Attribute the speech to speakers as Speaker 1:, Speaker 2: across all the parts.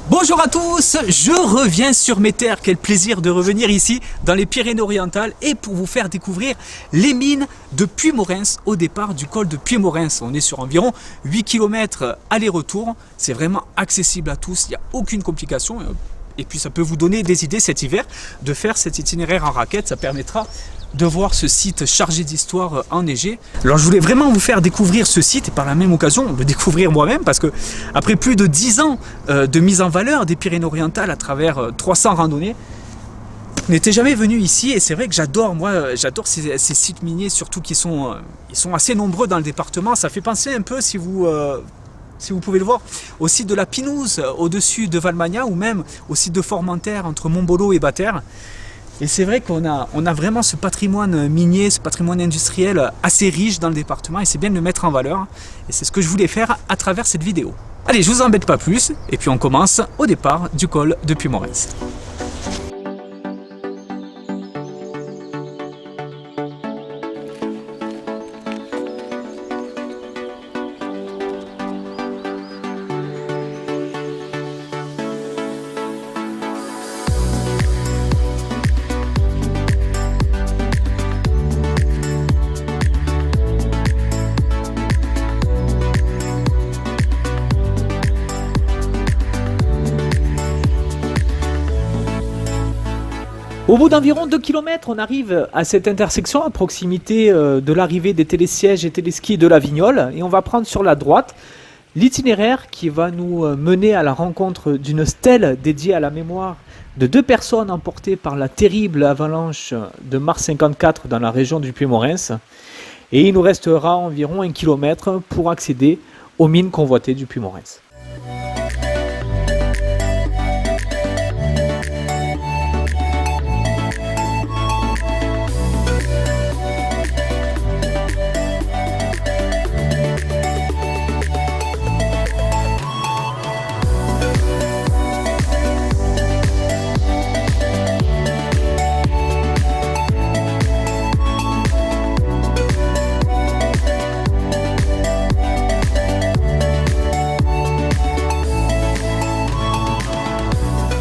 Speaker 1: Bonjour à tous, je reviens sur mes terres. Quel plaisir de revenir ici dans les Pyrénées-Orientales et pour vous faire découvrir les mines de Puymoresnes au départ du col de Puymoresnes. On est sur environ 8 km aller-retour, c'est vraiment accessible à tous, il n'y a aucune complication. Et puis ça peut vous donner des idées cet hiver de faire cet itinéraire en raquette, ça permettra de voir ce site chargé d'histoire enneigé. Alors je voulais vraiment vous faire découvrir ce site et par la même occasion le découvrir moi-même parce que après plus de 10 ans de mise en valeur des Pyrénées-Orientales à travers 300 randonnées, je n'étais jamais venu ici et c'est vrai que j'adore ces sites miniers, surtout qu'ils sont assez nombreux dans le département. Ça fait penser un peu, si vous pouvez le voir, au site de la Pinouse au-dessus de Valmagna ou même au site de Formentère entre Montbolo et Batters. Et c'est vrai qu'on a vraiment ce patrimoine minier, ce patrimoine industriel assez riche dans le département et c'est bien de le mettre en valeur. Et c'est ce que je voulais faire à travers cette vidéo. Allez, je vous embête pas plus et puis on commence au départ du col de Puymoresnes.
Speaker 2: Au bout d'environ 2 km, on arrive à cette intersection à proximité de l'arrivée des télésièges et téléskis de la Vignole et on va prendre sur la droite l'itinéraire qui va nous mener à la rencontre d'une stèle dédiée à la mémoire de 2 personnes emportées par la terrible avalanche de mars 54 dans la région du Puymoresnes et il nous restera environ 1 km pour accéder aux mines convoitées du Puymoresnes.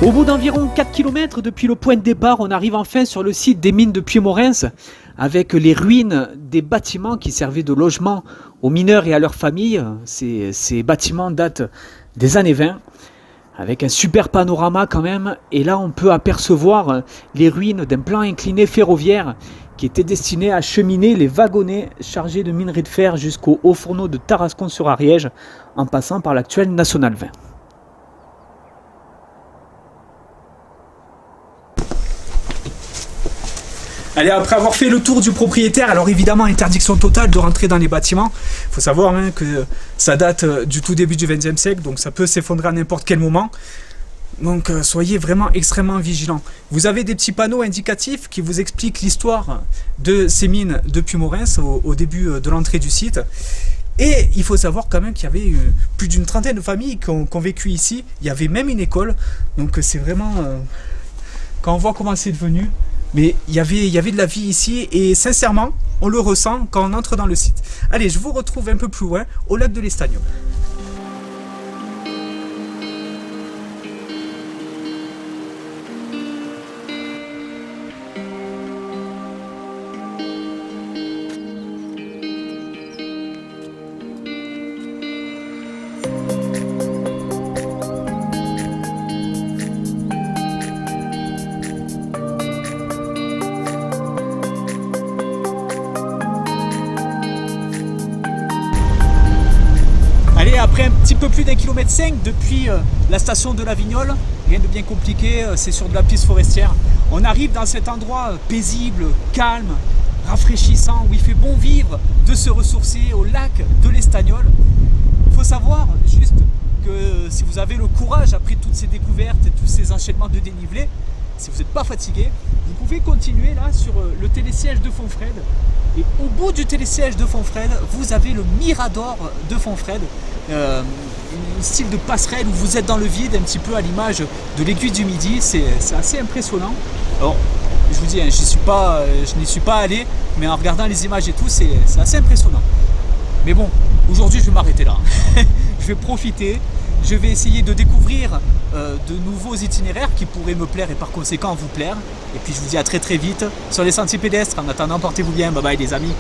Speaker 2: Au bout d'environ 4 km depuis le point de départ, on arrive enfin sur le site des mines de Puymoresnes avec les ruines des bâtiments qui servaient de logement aux mineurs et à leurs familles. Ces bâtiments datent des années 20 avec un super panorama quand même. Et là on peut apercevoir les ruines d'un plan incliné ferroviaire qui était destiné à acheminer les wagonnets chargés de minerai de fer jusqu'au haut fourneau de Tarascon-sur-Ariège en passant par l'actuel National 20.
Speaker 1: Allez, après avoir fait le tour du propriétaire, alors évidemment interdiction totale de rentrer dans les bâtiments. Il faut savoir que ça date du tout début du XXe siècle, donc ça peut s'effondrer à n'importe quel moment. Donc soyez vraiment extrêmement vigilants. Vous avez des petits panneaux indicatifs qui vous expliquent l'histoire de ces mines de Puymoresnes au début de l'entrée du site. Et il faut savoir quand même qu'il y avait plus d'une trentaine de familles qui ont vécu ici. Il y avait même une école, donc c'est vraiment... quand on voit comment c'est devenu... Mais il y avait de la vie ici et sincèrement, on le ressent quand on entre dans le site. Allez, je vous retrouve un peu plus loin, au lac de l'Estagnol. Après un petit peu plus d'1,5 km depuis la station de la Vignole, rien de bien compliqué, c'est sur de la piste forestière. On arrive dans cet endroit paisible, calme, rafraîchissant, où il fait bon vivre de se ressourcer au lac de l'Estagnol. Il faut savoir juste que si vous avez le courage après toutes ces découvertes et tous ces enchaînements de dénivelé, si vous n'êtes pas fatigué, vous pouvez continuer là sur le télésiège de Fontfrède. Et au bout du télésiège de Fontfrède, vous avez le Mirador de Fontfrède, un style de passerelle où vous êtes dans le vide, un petit peu à l'image de l'aiguille du Midi. C'est assez impressionnant. Alors, je vous dis, je n'y suis pas allé, mais en regardant les images et tout, c'est assez impressionnant. Mais bon, aujourd'hui, je vais m'arrêter là. Je vais profiter je vais essayer de découvrir de nouveaux itinéraires qui pourraient me plaire et par conséquent vous plaire. Et puis je vous dis à très très vite sur les sentiers pédestres. En attendant, portez-vous bien, bye bye les amis.